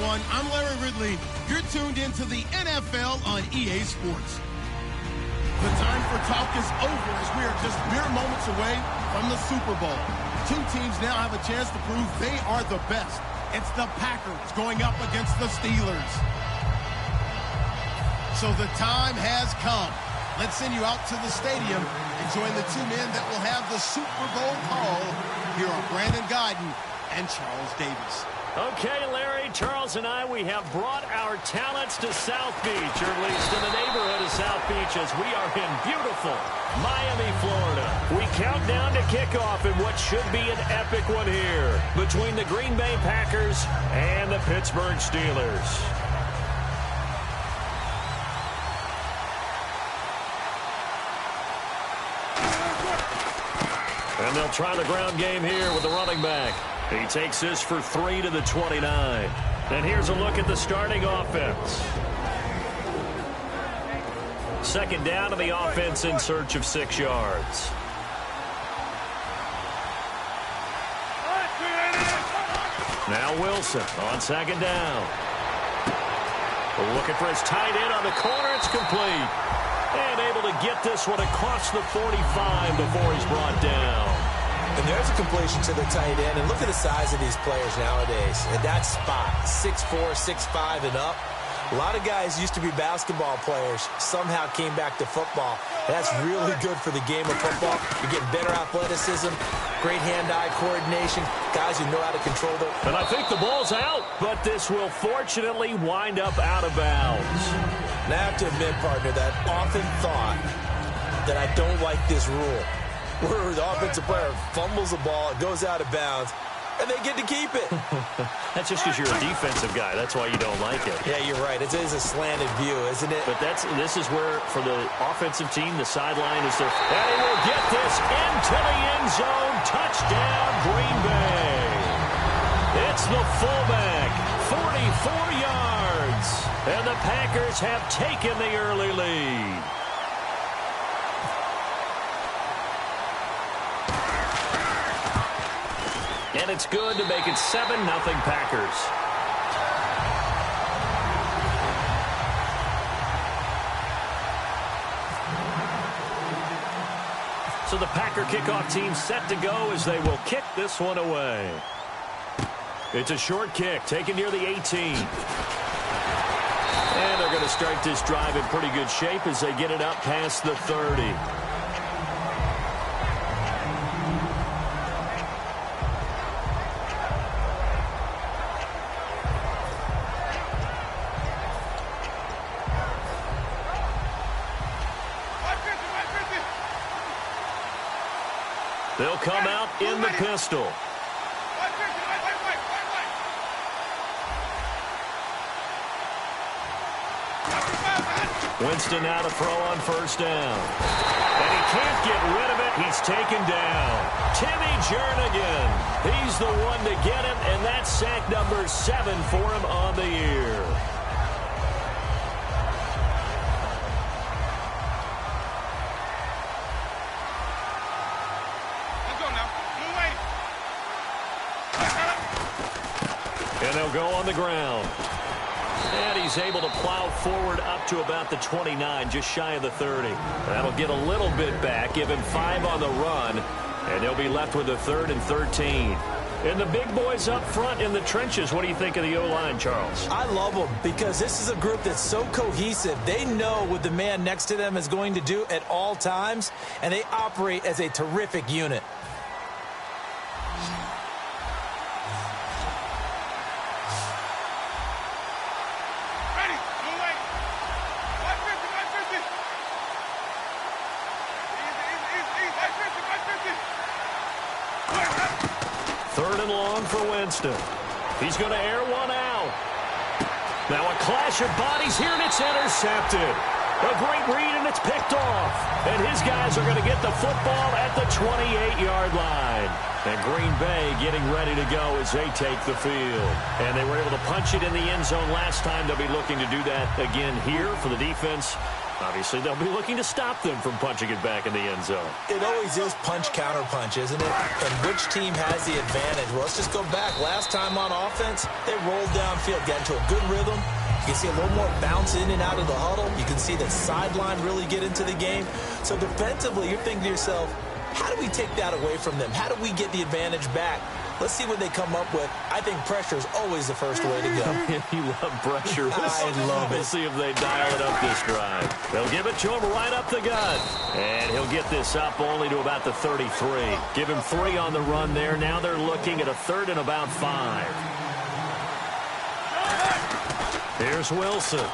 everyone. I'm Larry Ridley. You're tuned into the NFL on EA Sports. The time for talk is over as we are just mere moments away from the Super Bowl. Two teams now have a chance to prove they are the best. It's the Packers going up against the Steelers. So the time has come. Let's send you out to the stadium and join the two men that will have the Super Bowl call. Here are Brandon Guyton and Charles Davis. Okay, Larry, Charles and I, we have brought our talents to South Beach, or at least in the neighborhood of South Beach, as we are in beautiful Miami, Florida. We count down to kickoff in what should be an epic one here between the Green Bay Packers and the Pittsburgh Steelers. And they'll try the ground game here with the running back. He takes this for 3 to the 29. And here's a look at the starting offense. Second down to the offense in search of 6 yards. Now Wilson on second down. Looking for his tight end on the corner. It's complete. And able to get this one across the 45 before he's brought down. And there's a completion to the tight end. And look at the size of these players nowadays. At that spot, 6'4", 6'5", and up. A lot of guys used to be basketball players, somehow came back to football. And that's really good for the game of football. You're getting better athleticism, great hand-eye coordination, guys who know how to control it. And I think the ball's out, but this will fortunately wind up out of bounds. And I have to admit, partner, that I often thought that I don't like this rule, where the offensive player fumbles the ball, it goes out of bounds, and they get to keep it. That's just because you're a defensive guy. That's why you don't like it. Yeah, you're right. It is a slanted view, isn't it? But this is where, for the offensive team, the sideline is there. And he will get this into the end zone. Touchdown, Green Bay. It's the fullback, 44 yards. And the Packers have taken the early lead. And it's good to make it 7-0 Packers. So the Packer kickoff team set to go as they will kick this one away. It's a short kick taken near the 18. And they're going to start this drive in pretty good shape as they get it up past the 30. They'll come out in the pistol. Winston now to throw on first down. And he can't get rid of it. He's taken down. Timmy Jernigan. He's the one to get him, and that's sack number 7 for him on the year. And they'll go on the ground. And he's able to plow forward up to about the 29, just shy of the 30. That'll get a little bit back, give him 5 on the run, and they'll be left with a 3rd and 13. And the big boys up front in the trenches, what do you think of the O-line, Charles? I love them because this is a group that's so cohesive. They know what the man next to them is going to do at all times, and they operate as a terrific unit. For Winston. He's going to air one out. Now a clash of bodies here, and it's intercepted. A great read, and it's picked off. And his guys are going to get the football at the 28-yard line. And Green Bay getting ready to go as they take the field. And they were able to punch it in the end zone last time. They'll be looking to do that again here for the defense. Obviously, they'll be looking to stop them from punching it back in the end zone. It always is punch-counter-punch, isn't it? And which team has the advantage? Well, let's just go back. Last time on offense, they rolled downfield, got into a good rhythm. You can see a little more bounce in and out of the huddle. You can see the sideline really get into the game. So defensively, you're thinking to yourself, how do we take that away from them? How do we get the advantage back? Let's see what they come up with. I think pressure is always the first way to go. You love pressure. I love it. We'll see if they dial it up this drive. They'll give it to him right up the gut. And he'll get this up only to about the 33. Give him 3 on the run there. Now they're looking at a 3rd and about 5. Here's Wilson.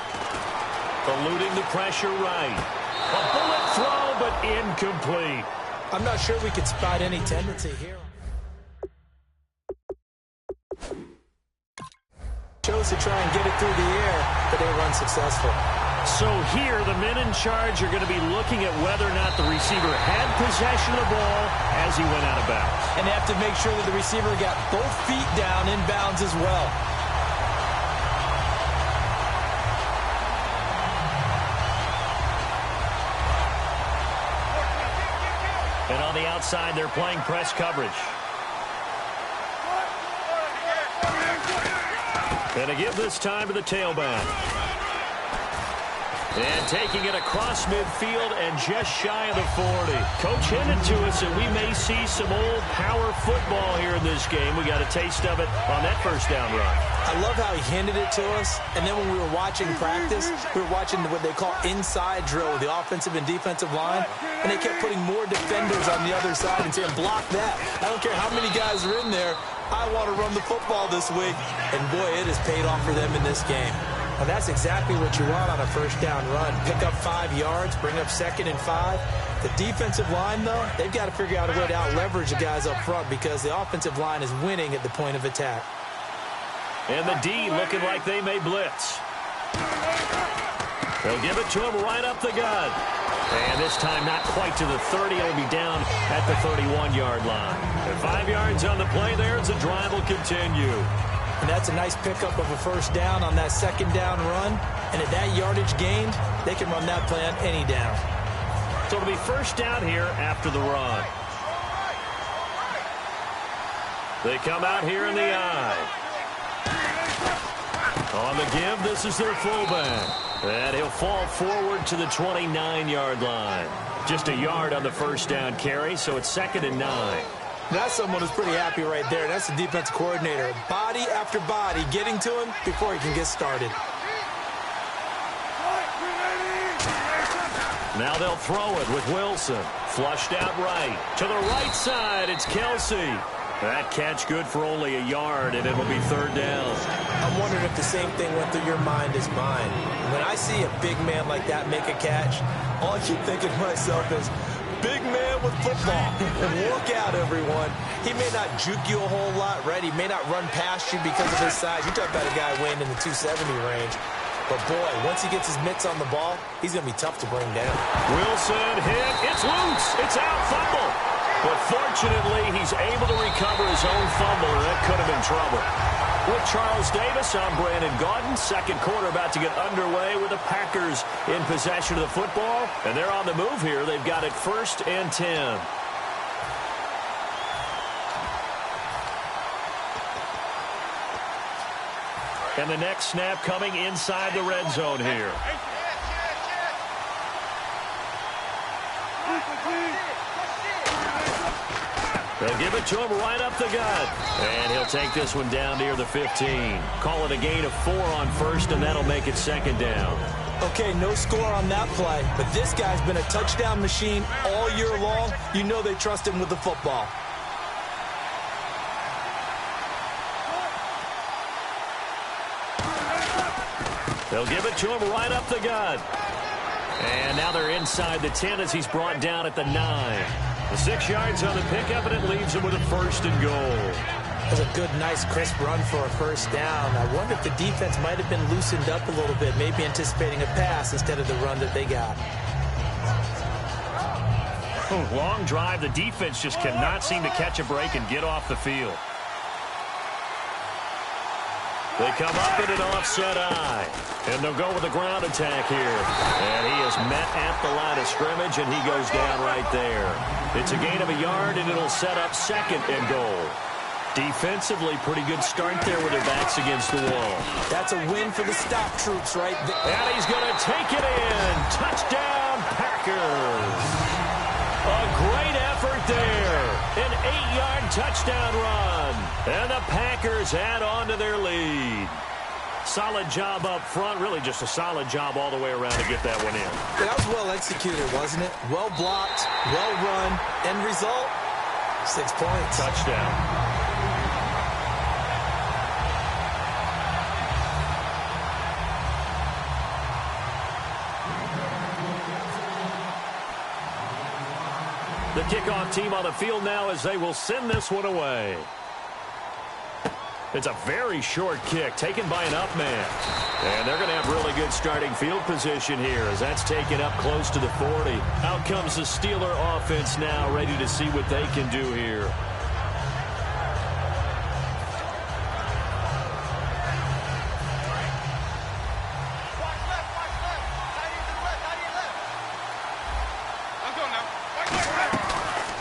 Eluding the pressure right. A bullet throw, but incomplete. I'm not sure we could spot any tendency here. Chose to try and get it through the air, but they were unsuccessful. So here, the men in charge are going to be looking at whether or not the receiver had possession of the ball as he went out of bounds. And they have to make sure that the receiver got both feet down in bounds as well. And on the outside, they're playing press coverage. And to give this time to the tailback. And taking it across midfield and just shy of the 40. Coach hinted to us that we may see some old power football here in this game. We got a taste of it on that first down run. I love how he handed it to us. And then when we were watching practice, we were watching what they call inside drill with the offensive and defensive line. And they kept putting more defenders on the other side and saying, block that. I don't care how many guys are in there. I want to run the football this week. And, boy, it has paid off for them in this game. Now, that's exactly what you want on a first down run. Pick up 5 yards, bring up 2nd and 5. The defensive line, though, they've got to figure out a way to out-leverage the guys up front because the offensive line is winning at the point of attack. And the D looking like they may blitz. They'll give it to him right up the gut. And this time not quite to the 30. It'll be down at the 31-yard line. And 5 yards on the play there as the drive will continue. And that's a nice pickup of a first down on that 2nd down run. And at that yardage gained, they can run that play on any down. So it'll be first down here after the run. They come out here in the I. On the give, this is their fullback. And he'll fall forward to the 29-yard line. Just a yard on the first down carry, so it's 2nd and 9. That's someone who's pretty happy right there. That's the defense coordinator. Body after body getting to him before he can get started. Now they'll throw it with Wilson. Flushed out right. To the right side, it's Kelsey. That catch good for only a yard, and it'll be 3rd down. I'm wondering if the same thing went through your mind as mine. When I see a big man like that make a catch, all I keep thinking to myself is, big man with football. Look out, everyone. He may not juke you a whole lot, right? He may not run past you because of his size. You talk about a guy weighing in the 270 range. But, boy, once he gets his mitts on the ball, he's going to be tough to bring down. Wilson hit. It's loose. It's out. Fumble. But fortunately, he's able to recover his own fumble, and that could have been trouble. With Charles Davis, I'm Brandon Gaudin. Second quarter about to get underway with the Packers in possession of the football. And they're on the move here. They've got it 1st and 10. And the next snap coming inside the red zone here. They'll give it to him right up the gut. And he'll take this one down near the 15. Call it a gain of 4 on 1st, and that'll make it 2nd down. Okay, no score on that play, but this guy's been a touchdown machine all year long. You know they trust him with the football. They'll give it to him right up the gut. And now they're inside the 10 as he's brought down at the 9. The 6 yards on the pickup, and it leaves him with a 1st and goal. That's a good, nice, crisp run for a first down. I wonder if the defense might have been loosened up a little bit, maybe anticipating a pass instead of the run that they got. Long drive. The defense just cannot seem to catch a break and get off the field. They come up in an offset eye. And they'll go with a ground attack here. And he is met at the line of scrimmage, and he goes down right there. It's a gain of a yard, and it'll set up second and goal. Defensively, pretty good start there with their backs against the wall. That's a win for the stop troops, right? And he's going to take it in. Touchdown, Packers. A great effort there. An 8-yard touchdown run. And the Packers add on to their lead. Solid job up front. Really just a solid job all the way around to get that one in. That was well executed, wasn't it? Well blocked, well run. End result, 6 points. Touchdown. The kickoff team on the field now as they will send this one away. It's a very short kick taken by an up man. And they're going to have really good starting field position here as that's taken up close to the 40. Out comes the Steeler offense now, ready to see what they can do here.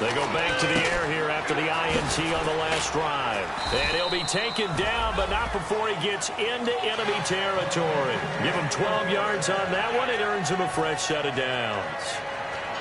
They go back to the air here after the INT on the last drive. And he'll be taken down, but not before he gets into enemy territory. Give him 12 yards on that one. It earns him a fresh set of downs.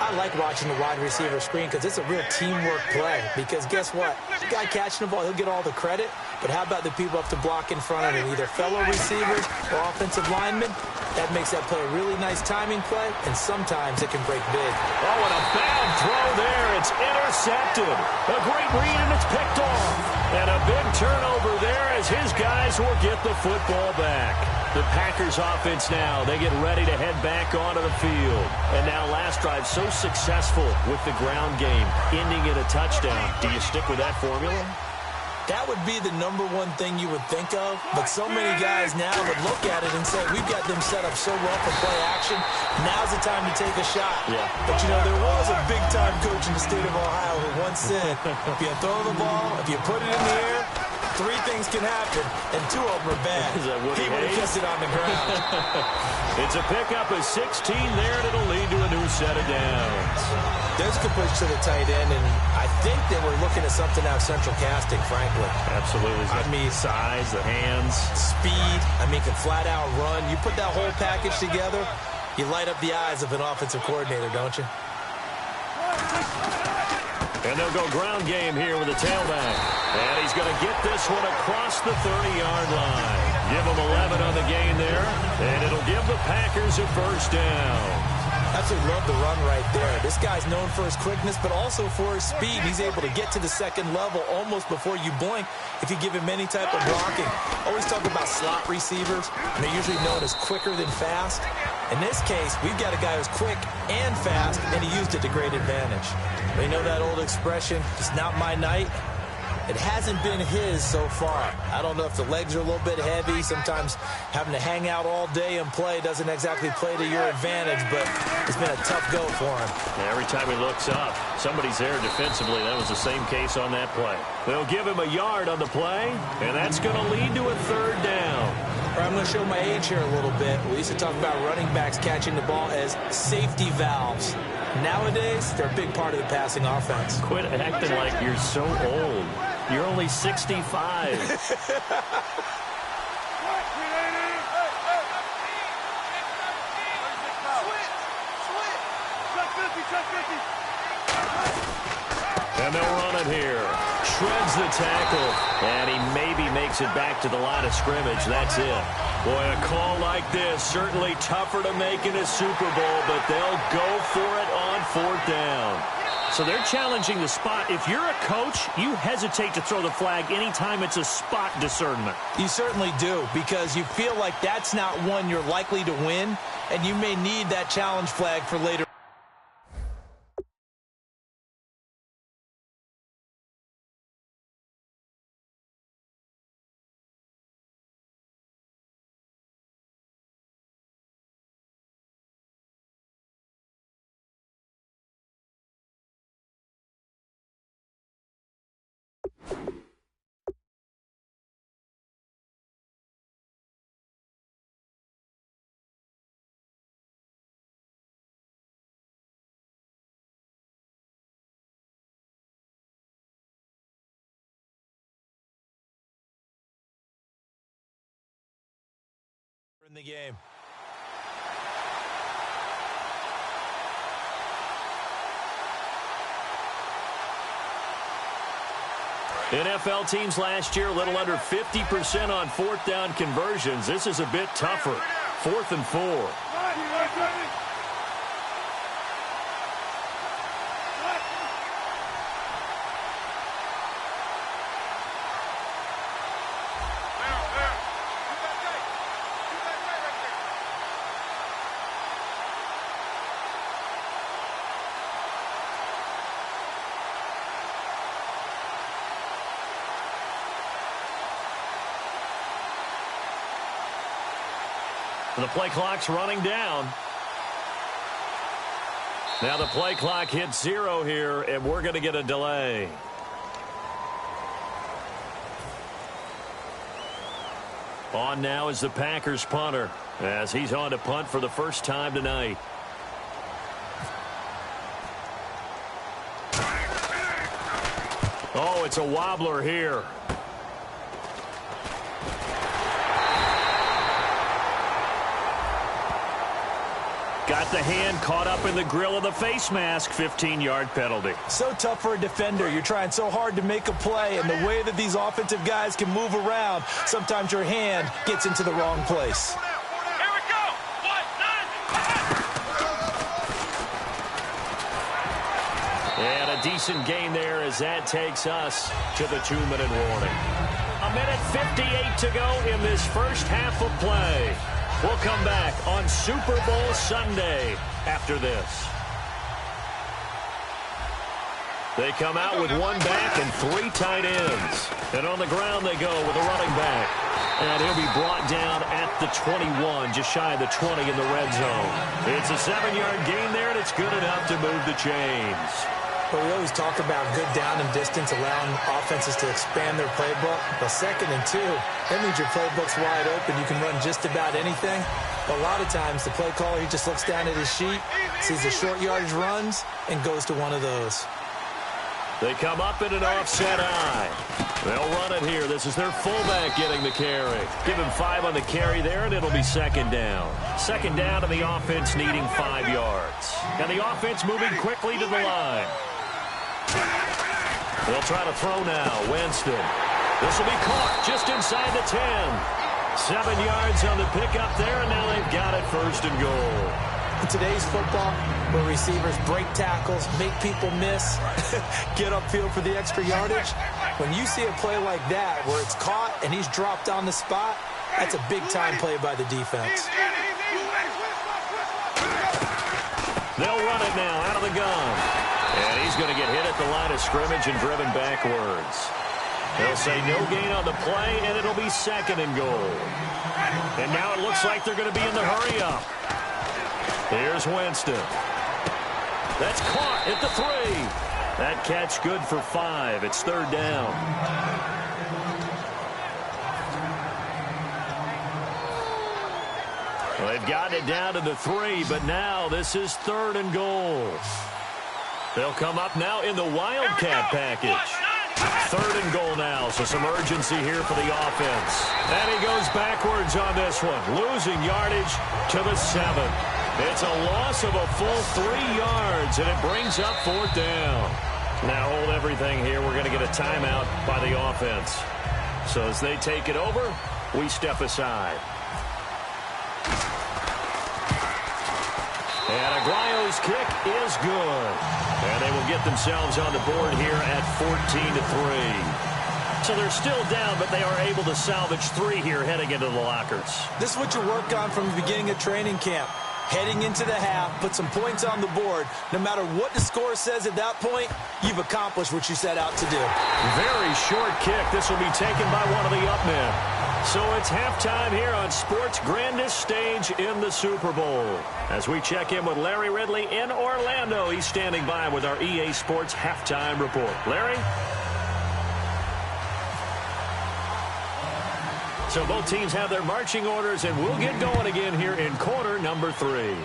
I like watching the wide receiver screen because it's a real teamwork play. Because guess what? The guy catching the ball, he'll get all the credit. But how about the people up to block in front of him, either fellow receivers or offensive linemen? That makes that play a really nice timing play, and sometimes it can break big. Oh, and a bad throw there. It's intercepted. A great read, and it's picked off. And a big turnover there as his guys will get the football back. The Packers offense now, they get ready to head back onto the field. And now last drive so successful with the ground game, ending in a touchdown. Do you stick with that formula? That would be the #1 thing you would think of, but so many guys now would look at it and say, we've got them set up so well for play action, now's the time to take a shot. Yeah. But, you know, there was a big-time coach in the state of Ohio who once said, if you throw the ball, if you put it in the air, 3 things can happen, and 2 of them are bad. He would have kept it on the ground. It's a pickup of 16 there, and it'll lead to a new set of downs. There's completion to the tight end, and I think they were looking at something out of central casting, frankly. Absolutely. I mean, size, the hands. Speed, can flat out run. You put that whole package together, you light up the eyes of an offensive coordinator, don't you? And they'll go ground game here with the tailback. And he's going to get this one across the 30-yard line. Give him 11 on the gain there, and it'll give the Packers a first down. Absolutely love the run right there. This guy's known for his quickness, but also for his speed. He's able to get to the second level almost before you blink if you give him any type of blocking. Always talk about slot receivers, and they're usually known as quicker than fast. In this case, we've got a guy who's quick and fast, and he used it to great advantage. They know that old expression, it's not my night. It hasn't been his so far. I don't know if the legs are a little bit heavy. Sometimes having to hang out all day and play doesn't exactly play to your advantage, but it's been a tough go for him. Yeah, every time he looks up, somebody's there defensively. That was the same case on that play. They'll give him a yard on the play, and that's going to lead to a third down. I'm going to show my age here a little bit. We used to talk about running backs catching the ball as safety valves. Nowadays, they're a big part of the passing offense. Quit acting like you're so old. You're only 65. And they'll run it here. Shreds the tackle. And he maybe makes it back to the line of scrimmage. That's it. Boy, a call like this, certainly tougher to make in a Super Bowl, but they'll go for it on 4th down. So they're challenging the spot. If you're a coach, you hesitate to throw the flag anytime it's a spot discernment. You certainly do, because you feel like that's not one you're likely to win, and you may need that challenge flag for later. in the game. NFL teams last year, a little under 50% on fourth down conversions. This is a bit tougher. 4th and 4. The play clock's running down. Now the play clock hits 0 here, and we're going to get a delay. On now is the Packers punter, as he's on to punt for the first time tonight. Oh, it's a wobbler here. Got the hand caught up in the grill of the face mask. 15-yard penalty. So tough for a defender. You're trying so hard to make a play, and the way that these offensive guys can move around, sometimes your hand gets into the wrong place. Here we go. 1-9. And a decent gain there as that takes us to the 2-minute warning. 1:58 to go in this first half of play. We'll come back on Super Bowl Sunday after this. They come out with 1 back and 3 tight ends. And on the ground they go with a running back. And he'll be brought down at the 21, just shy of the 20 in the red zone. It's a 7-yard gain there, and it's good enough to move the chains. Well, we always talk about good down and distance, allowing offenses to expand their playbook. But 2nd and 2, that means your playbook's wide open. You can run just about anything. But a lot of times, the play caller, he just looks down at his sheet, sees the short yardage runs, and goes to one of those. They come up in an offset eye. They'll run it here. This is their fullback getting the carry. Give him 5 on the carry there, and it'll be 2nd down. 2nd down, and the offense needing 5 yards. And the offense moving quickly to the line. They'll try to throw now. Winston. This will be caught just inside the 10. 7 yards on the pickup there, and now they've got it 1st and goal. In today's football, where receivers break tackles, make people miss, get upfield for the extra yardage, when you see a play like that where it's caught and he's dropped on the spot, that's a big-time play by the defense. They'll run it now out of the gun. And he's going to get hit at the line of scrimmage and driven backwards. They'll say no gain on the play, and it'll be 2nd and goal. And now it looks like they're going to be in the hurry-up. Here's Winston. That's caught at the 3. That catch good for 5. It's 3rd down. Well, they've gotten it down to the 3, but now this is 3rd and goal. They'll come up now in the Wildcat package. 3rd and goal now, so some urgency here for the offense. And he goes backwards on this one, losing yardage to the 7. It's a loss of a full 3 yards, and it brings up 4th down. Now hold everything here. We're going to get a timeout by the offense. So as they take it over, we step aside. And Aguayo's kick is good. And they will get themselves on the board here at 14-3. So they're still down, but they are able to salvage 3 here heading into the lockers. This is what you work on from the beginning of training camp. Heading into the half, put some points on the board. No matter what the score says at that point, you've accomplished what you set out to do. Very short kick. This will be taken by one of the up men. So it's halftime here on sports' grandest stage in the Super Bowl. As we check in with Larry Ridley in Orlando, he's standing by with our EA Sports halftime report. Larry? So both teams have their marching orders, and we'll get going again here in quarter number 3.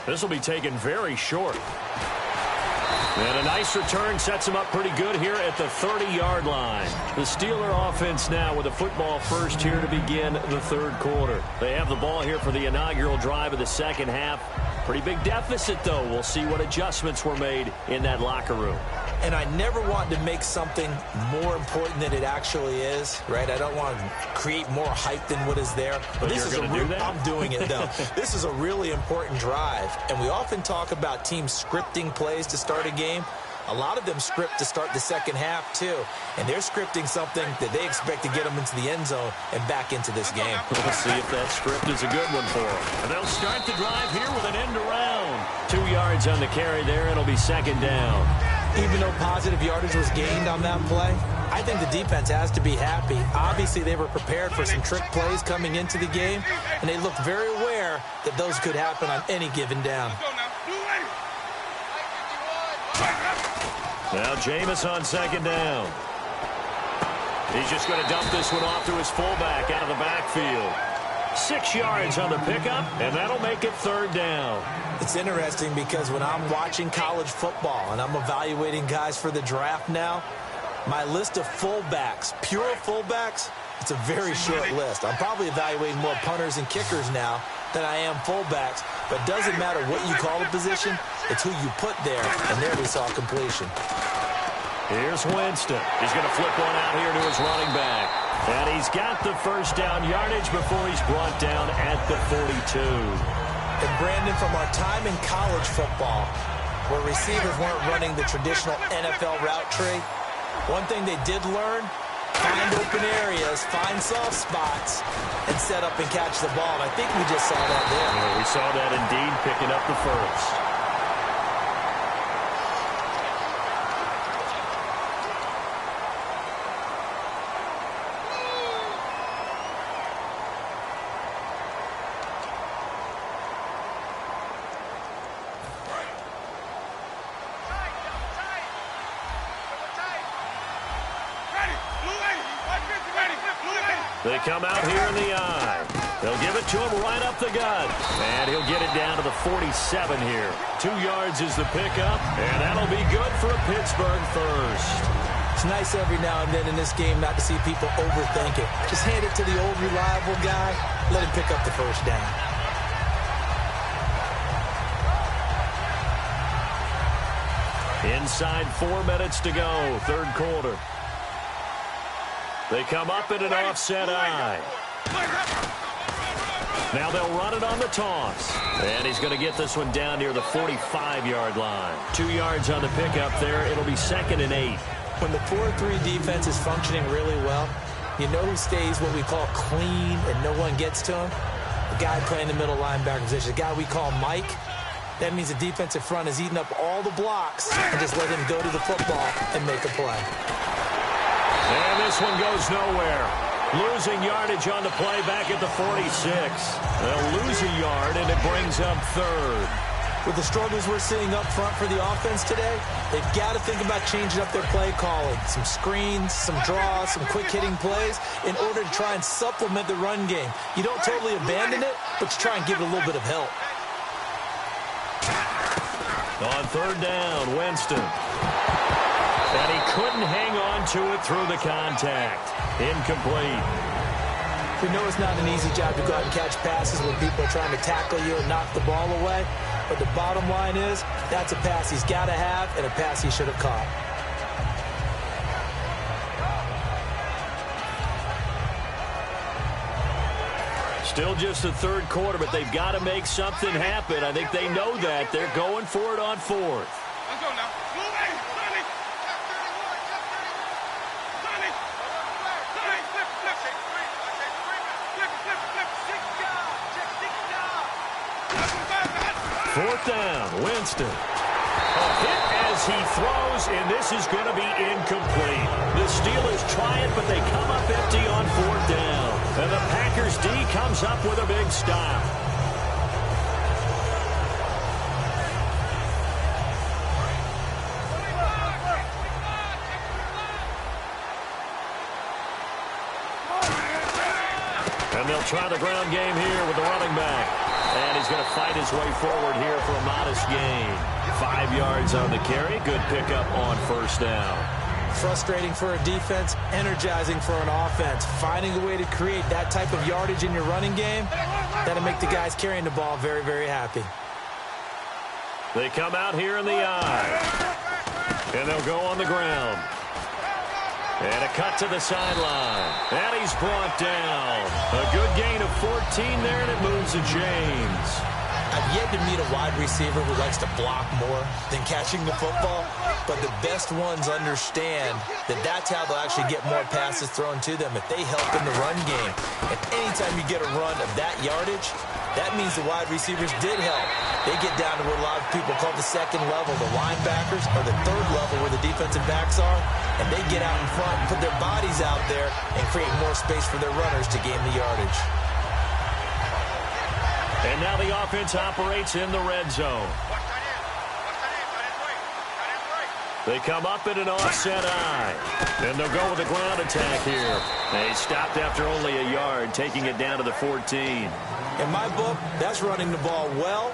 This will be taken very short. And a nice return sets him up pretty good here at the 30-yard line. The Steeler offense now with a football first here to begin the third quarter. They have the ball here for the inaugural drive of the second half. Pretty big deficit, though. We'll see what adjustments were made in that locker room. And I never want to make something more important than it actually is, right? I don't want to create more hype than what is there. But this you're is going to do that? I'm doing it, though. This is a really important drive. And we often talk about teams scripting plays to start a game. A lot of them script to start the second half, too. And they're scripting something that they expect to get them into the end zone and back into this game. We'll see if that script is a good one for them. And they'll start the drive here with an end around. 2 yards on the carry there. It'll be second down. Even though positive yardage was gained on that play, I think the defense has to be happy. Obviously, they were prepared for some trick plays coming into the game, and they looked very aware that those could happen on any given down. Now Jameis on second down. He's just going to dump this one off to his fullback out of the backfield. 6 yards on the pickup, and that'll make it third down. It's interesting because when I'm watching college football and I'm evaluating guys for the draft now, my list of fullbacks, pure fullbacks, it's a very short list. I'm probably evaluating more punters and kickers now than I am fullbacks, but it doesn't matter what you call the position, it's who you put there, and there we saw completion. Here's Winston. He's going to flip one out here to his running back. And he's got the first down yardage before he's brought down at the 42. And Brandon, from our time in college football, where receivers weren't running the traditional NFL route tree, one thing they did learn, find open areas, find soft spots, and set up and catch the ball. And I think we just saw that there. Yeah, we saw that indeed, picking up the first. They come out here in the eye. They'll give it to him right up the gut. And he'll get it down to the 47 here. 2 yards is the pickup, and that'll be good for a Pittsburgh first. It's nice every now and then in this game not to see people overthink it. Just hand it to the old reliable guy. Let him pick up the first down. Inside 4 minutes to go, third quarter. They come up in an offset eye. Now they'll run it on the toss. And he's going to get this one down near the 45-yard line. 2 yards on the pickup there. It'll be second and 8. When the 4-3 defense is functioning really well, you know who stays what we call clean and no one gets to him? The guy playing the middle linebacker position, the guy we call Mike. That means the defensive front is eating up all the blocks and just let him go to the football and make a play. And this one goes nowhere. Losing yardage on the play back at the 46. They'll lose a yard, and it brings up third. With the struggles we're seeing up front for the offense today, they've got to think about changing up their play calling. Some screens, some draws, some quick-hitting plays in order to try and supplement the run game. You don't totally abandon it, but you try and give it a little bit of help. On third down, Winston. And he couldn't hang on to it through the contact. Incomplete. We know it's not an easy job to go out and catch passes when people are trying to tackle you and knock the ball away. But the bottom line is, that's a pass he's got to have and a pass he should have caught. Still just the third quarter, but they've got to make something happen. I think they know that. They're going for it on fourth. Let's go now. Fourth down, Winston. A hit as he throws, and this is going to be incomplete. The Steelers try it, but they come up empty on fourth down. And the Packers D comes up with a big stop. And they'll try the ground game here with the running back. And he's going to fight his way forward here for a modest gain. 5 yards on the carry. Good pickup on first down. Frustrating for a defense, energizing for an offense. Finding a way to create that type of yardage in your running game, that'll make the guys carrying the ball very, very happy. They come out here in the eye. And they'll go on the ground. And a cut to the sideline. And he's brought down. A good gain of 14 there, and it moves to James. I've yet to meet a wide receiver who likes to block more than catching the football, but the best ones understand that that's how they'll actually get more passes thrown to them if they help in the run game. And anytime you get a run of that yardage, that means the wide receivers did help. They get down to what a lot of people call the second level, the linebackers, or the third level where the defensive backs are, and they get out in front and put their bodies out there and create more space for their runners to gain the yardage. And now the offense operates in the red zone. They come up in an offset eye. And they'll go with a ground attack here. They stopped after only a yard, taking it down to the 14. In my book, that's running the ball well,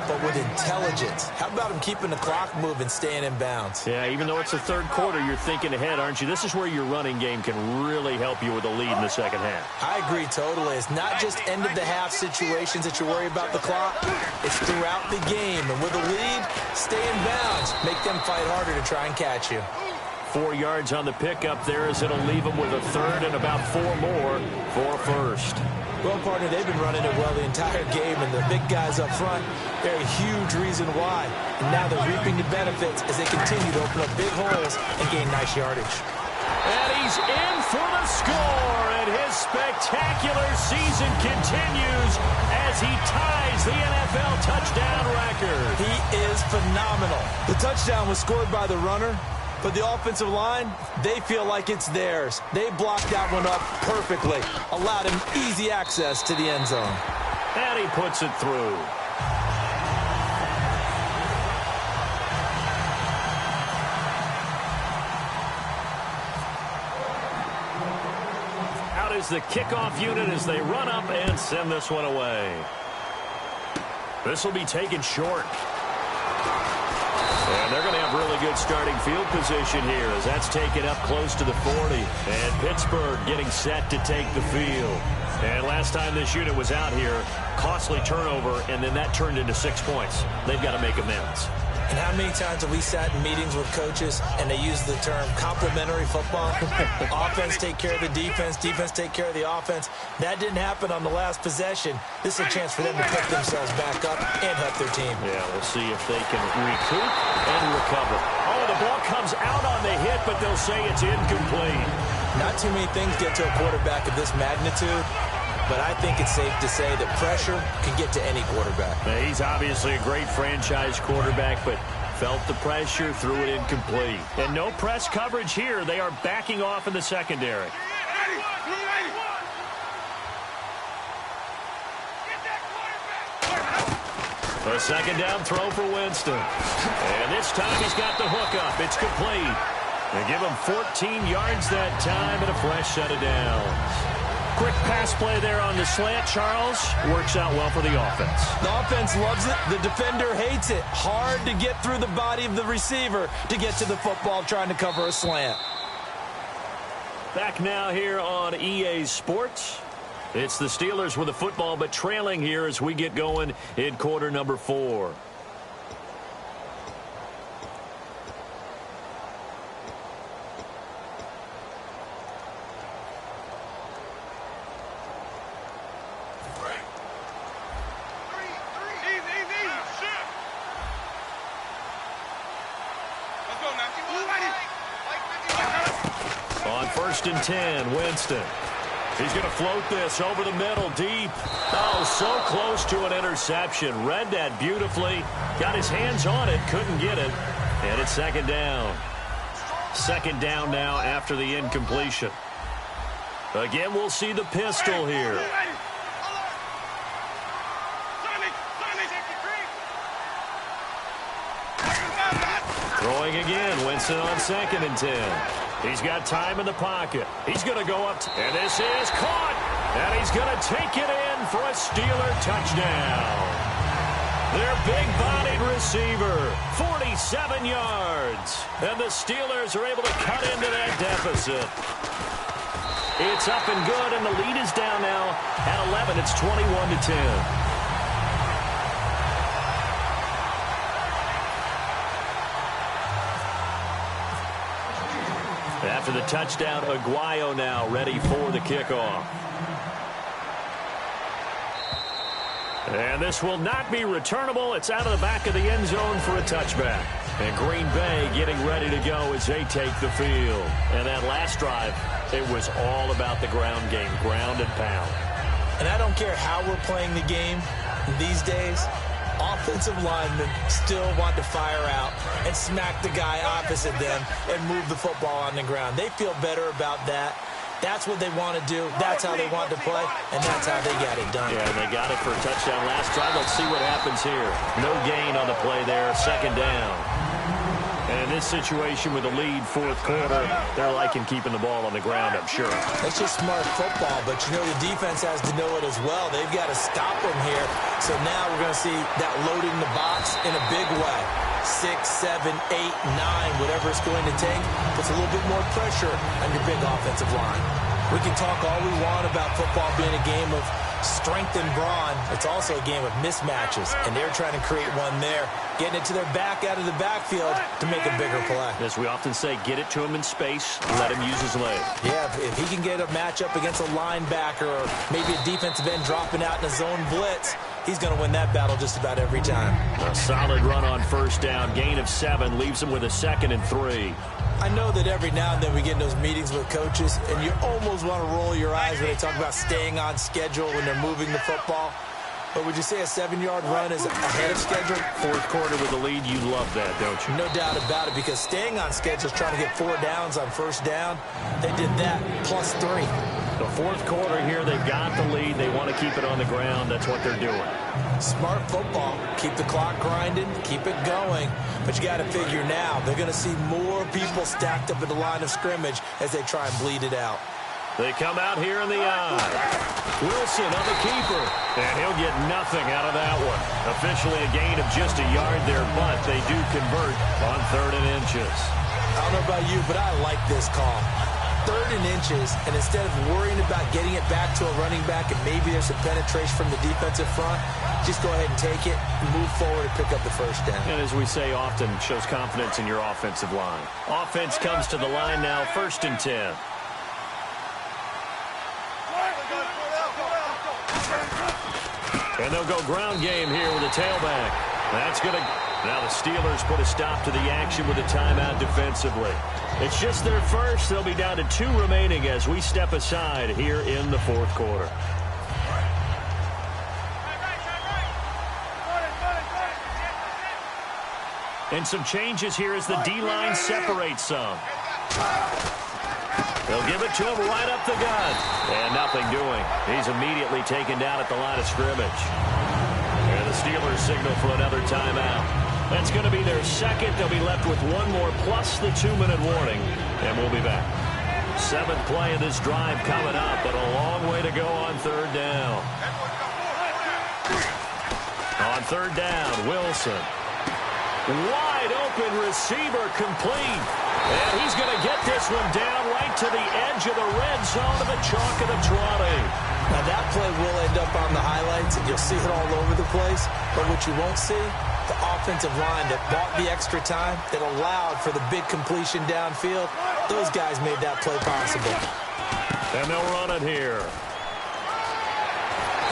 but with intelligence. How about him keeping the clock moving, staying in bounds? Yeah, even though it's the third quarter, you're thinking ahead, aren't you? This is where your running game can really help you with a lead in the second half. I agree totally. It's not just end-of-the-half situations that you worry about the clock. It's throughout the game. And with a lead, stay in bounds. Make them fight harder to try and catch you. 4 yards on the pickup there as it'll leave them with a third and about 4 more for first. Well, partner, they've been running it well the entire game, and the big guys up front, they're a huge reason why. And now they're reaping the benefits as they continue to open up big holes and gain nice yardage. And he's in for the score, and his spectacular season continues as he ties the NFL touchdown record. He is phenomenal. The touchdown was scored by the runner, but the offensive line, they feel like it's theirs. They blocked that one up perfectly, allowed him easy access to the end zone. And he puts it through. Out is the kickoff unit as they run up and send this one away. This will be taken short. And they're going to have really good starting field position here as that's taken up close to the 40. And Pittsburgh getting set to take the field. And last time this unit was out here, costly turnover, and then that turned into 6 points. They've got to make amends. And how many times have we sat in meetings with coaches and they use the term complementary football? Offense take care of the defense, defense take care of the offense. That didn't happen on the last possession. This is a chance for them to pick themselves back up and help their team. Yeah, we'll see if they can recoup and recover. Oh, the ball comes out on the hit, but they'll say it's incomplete. Not too many things get to a quarterback of this magnitude, but I think it's safe to say that pressure can get to any quarterback. Now, he's obviously a great franchise quarterback, but felt the pressure, threw it incomplete. And no press coverage here. They are backing off in the secondary. A second down throw for Winston. And this time he's got the hook up. It's complete. They give him 14 yards that time and a fresh set of downs. Quick pass play there on the slant, Charles. Works out well for the offense. The offense loves it. The defender hates it. Hard to get through the body of the receiver to get to the football trying to cover a slant. Back now here on EA Sports. It's the Steelers with the football, but trailing here as we get going in quarter number 4. On 1st and 10, Winston. He's going to float this over the middle, deep. Oh, so close to an interception. Read that beautifully. Got his hands on it, couldn't get it. And it's second down. Second down now after the incompletion. Again, we'll see the pistol here. Throwing again, Winston on 2nd and 10. He's got time in the pocket. He's going to go up, and this is caught. And he's going to take it in for a Steeler touchdown. Their big-bodied receiver, 47 yards. And the Steelers are able to cut into that deficit. It's up and good, and the lead is down now at 11. It's 21-10. After the touchdown, Aguayo now ready for the kickoff. And this will not be returnable. It's out of the back of the end zone for a touchback. And Green Bay getting ready to go as they take the field. And that last drive, it was all about the ground game, ground and pound. And I don't care how we're playing the game these days, offensive linemen still want to fire out and smack the guy opposite them and move the football on the ground. They feel better about that. That's what they want to do. That's how they want to play, and that's how they got it done. Yeah, they got it for a touchdown last drive. Let's see what happens here. No gain on the play there, second down. And in this situation with a lead fourth quarter, they're liking keeping the ball on the ground, I'm sure. That's just smart football, but you know the defense has to know it as well. They've got to stop them here. So now we're going to see that loading the box in a big way. 6, 7, 8, 9, whatever it's going to take, puts a little bit more pressure on your big offensive line. We can talk all we want about football being a game of strength and brawn. It's also a game of mismatches, and they're trying to create one there, getting it to their back out of the backfield to make a bigger play. As we often say, get it to him in space, let him use his leg. Yeah, if he can get a matchup against a linebacker or maybe a defensive end dropping out in a zone blitz, he's going to win that battle just about every time. A solid run on first down, gain of 7, leaves him with a 2nd and 3. I know that every now and then we get in those meetings with coaches, and you almost want to roll your eyes when they talk about staying on schedule when they're moving the football. But would you say a 7-yard run is ahead of schedule? Fourth quarter with the lead, you love that, don't you? No doubt about it, because staying on schedule is trying to get 4 downs on first down. They did that plus 3. The fourth quarter here, they've got the lead. They want to keep it on the ground. That's what they're doing. Smart football. Keep the clock grinding. Keep it going. But you got to figure now, they're going to see more people stacked up at the line of scrimmage as they try and bleed it out. They come out here in the eye. Wilson on the keeper. And he'll get nothing out of that one. Officially a gain of just a yard there, but they do convert on 3rd and inches. I don't know about you, but I like this call. 3rd and inches, and instead of worrying about getting it back to a running back and maybe there's some penetration from the defensive front, just go ahead and take it, move forward, and pick up the first down. And as we say often, shows confidence in your offensive line. Offense comes to the line now, 1st and 10. And they'll go ground game here with a tailback. That's going to... Now the Steelers put a stop to the action with a timeout defensively. It's just their first. They'll be down to 2 remaining as we step aside here in the fourth quarter. And some changes here as the D-line separates some. They'll give it to him right up the gut. And nothing doing. He's immediately taken down at the line of scrimmage. And the Steelers signal for another timeout. That's going to be their second. They'll be left with 1 more plus the 2-minute warning. And we'll be back. 7th play of this drive coming up, but a long way to go on 3rd down. On 3rd down, Wilson. Wide open receiver complete. And he's going to get this one down right to the edge of the red zone of the chalk of the 20. Now that play will end up on the highlights, and you'll see it all over the place. But what you won't see, the offensive line that bought the extra time, that allowed for the big completion downfield, those guys made that play possible. And they'll run it here.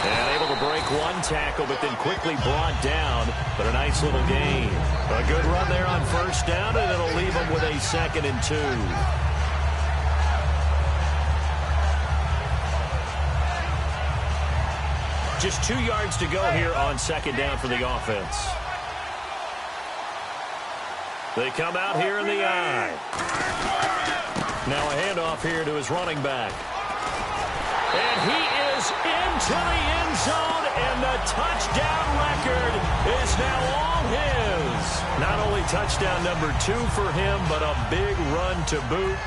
And able to break 1 tackle, but then quickly brought down. But a nice little gain. A good run there on first down, and it'll leave them with a 2nd and 2. Just 2 yards to go here on 2nd down for the offense. They come out here in the eye. Now a handoff here to his running back. And he is into the end zone, and the touchdown record is now all his. Not only touchdown number 2 for him, but a big run to boot.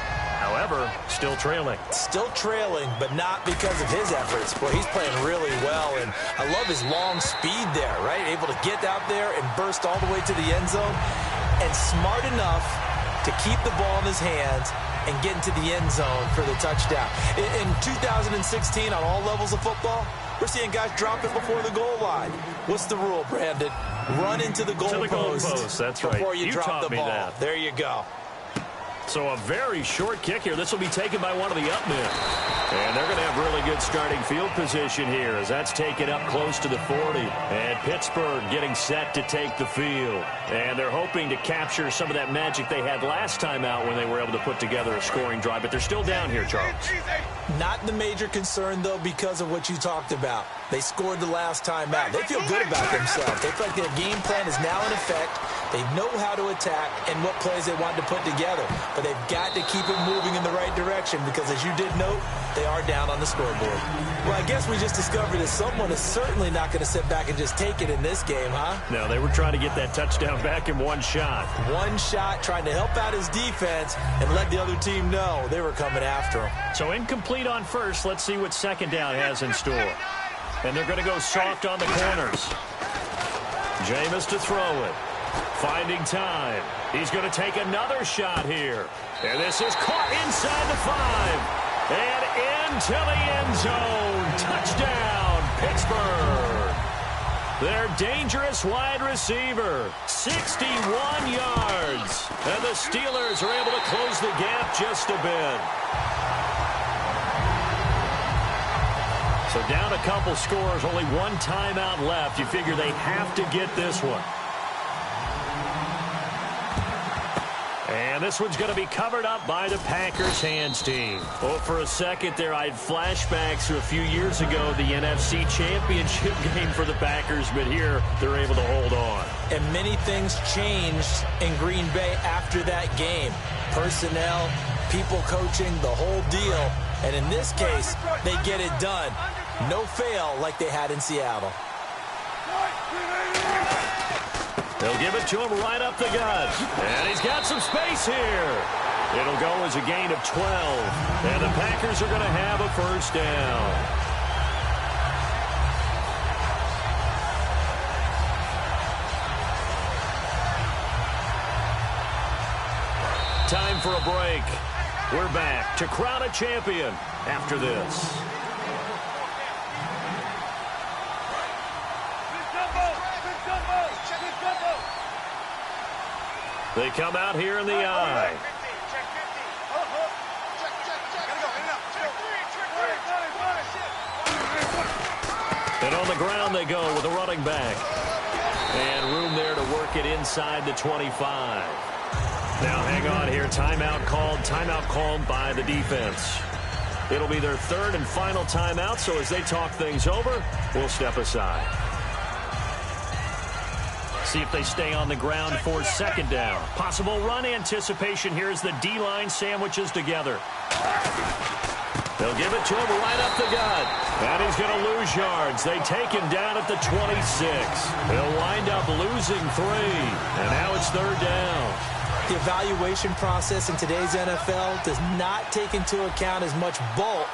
However, still trailing. Still trailing, but not because of his efforts. Boy, he's playing really well, and I love his long speed there, right? Able to get out there and burst all the way to the end zone, and smart enough to keep the ball in his hands and get into the end zone for the touchdown. In 2016, on all levels of football, we're seeing guys drop it before the goal line. What's the rule, Brandon? Run into the goalpost. That's right. Before you drop the ball. That. There you go. So a very short kick here. This will be taken by one of the up men. And they're going to have really good starting field position here as that's taken up close to the 40. And Pittsburgh getting set to take the field. And they're hoping to capture some of that magic they had last time out when they were able to put together a scoring drive. But they're still down here, Charles. Not the major concern, though, because of what you talked about. They scored the last time out. They feel good about themselves. They feel like their game plan is now in effect. They know how to attack and what plays they want to put together. But they've got to keep it moving in the right direction because, as you did note, they are down on the scoreboard. Well, I guess we just discovered that someone is certainly not going to sit back and just take it in this game, huh? No, they were trying to get that touchdown back in one shot. One shot, trying to help out his defense and let the other team know they were coming after him. So incomplete on first. Let's see what second down has in store. And they're going to go soft on the corners. Jameis to throw it. Finding time. He's going to take another shot here. And this is caught inside the 5. And into the end zone. Touchdown, Pittsburgh. Their dangerous wide receiver. 61 yards. And the Steelers are able to close the gap just a bit. So down a couple scores, only one timeout left. You figure they have to get this one. And this one's going to be covered up by the Packers hands team. Oh, for a second there, I had flashbacks to a few years ago, the NFC Championship game for the Packers, but here they're able to hold on. And many things changed in Green Bay after that game. Personnel, people coaching, the whole deal. And in this case, they get it done. No fail like they had in Seattle. They'll give it to him right up the gut. And he's got some space here. It'll go as a gain of 12. And the Packers are going to have a first down. Time for a break. We're back to crown a champion after this. They come out here in the eye. And on the ground they go with a running back. And room there to work it inside the 25. Now hang on here. Timeout called by the defense. It'll be their third and final timeout, so as they talk things over, we'll step aside. See if they stay on the ground for second down. Possible run anticipation here as the D-line sandwiches together. They'll give it to him right up the gut. And he's going to lose yards. They take him down at the 26. They'll wind up losing 3. And now it's third down. The evaluation process in today's NFL does not take into account as much bulk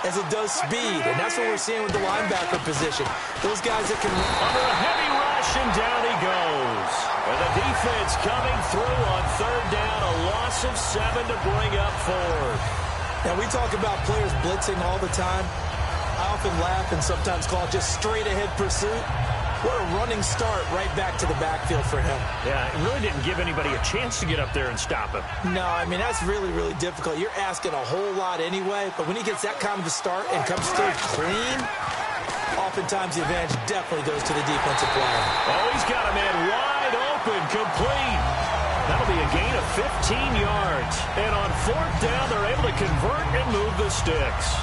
as it does speed. And that's what we're seeing with the linebacker position. Those guys that can... Under a heavy rush, and down he goes. And the defense coming through on third down. A loss of 7 to bring up fourth. Now, we talk about players blitzing all the time. I often laugh and sometimes call it just straight-ahead pursuit. What a running start right back to the backfield for him. Yeah, it really didn't give anybody a chance to get up there and stop him. No, I mean, that's really, really difficult. You're asking a whole lot anyway, but when he gets that kind of a start and comes through clean, oftentimes the advantage definitely goes to the defensive player. Oh, he's got a man wide open, complete. That'll be a gain of 15 yards. And on fourth down, they're able to convert and move the sticks.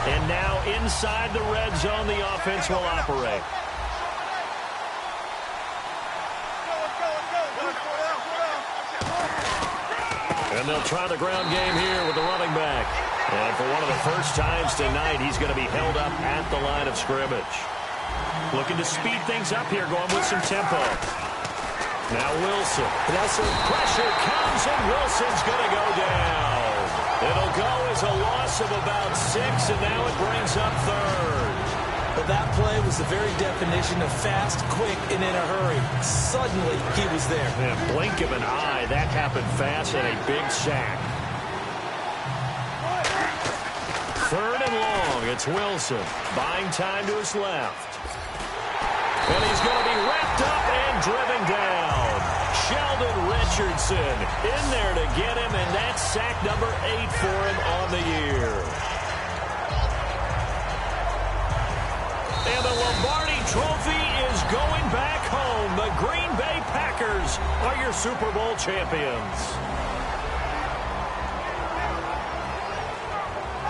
And now inside the red zone, the offense will operate. And they'll try the ground game here with the running back. And for one of the first times tonight, he's going to be held up at the line of scrimmage. Looking to speed things up here, going with some tempo. Now Wilson. Pressure comes, and Wilson's going to go down. It'll go as a loss of about 6, and now it brings up third. Well, that play was the very definition of fast, quick, and in a hurry. Suddenly, he was there. Yeah, blink of an eye, that happened fast, and a big sack. Third and long, it's Wilson. Buying time to his left. And he's going to be wrapped up and driven down. Sheldon Richardson in there to get him, and that's sack number 8 for him on the year. And the Lombardi Trophy is going back home. The Green Bay Packers are your Super Bowl champions.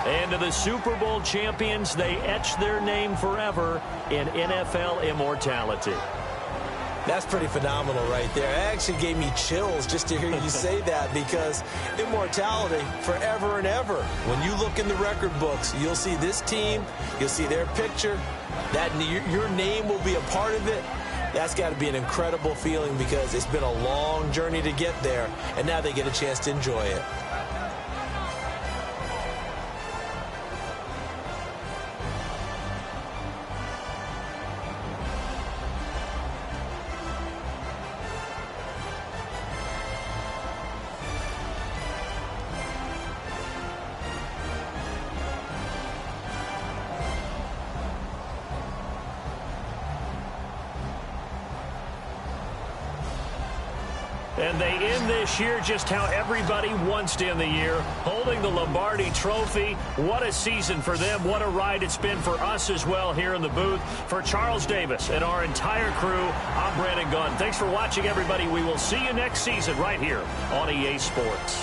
And to the Super Bowl champions, they etch their name forever in NFL immortality. That's pretty phenomenal right there. It actually gave me chills just to hear you say that, because immortality forever and ever. When you look in the record books, you'll see this team, you'll see their picture, that your name will be a part of it. That's got to be an incredible feeling, because it's been a long journey to get there, and now they get a chance to enjoy it. And they end this year just how everybody wants to end the year, holding the Lombardi Trophy. What a season for them. What a ride it's been for us as well here in the booth. For Charles Davis and our entire crew, I'm Brandon Gunn. Thanks for watching, everybody. We will see you next season right here on EA Sports.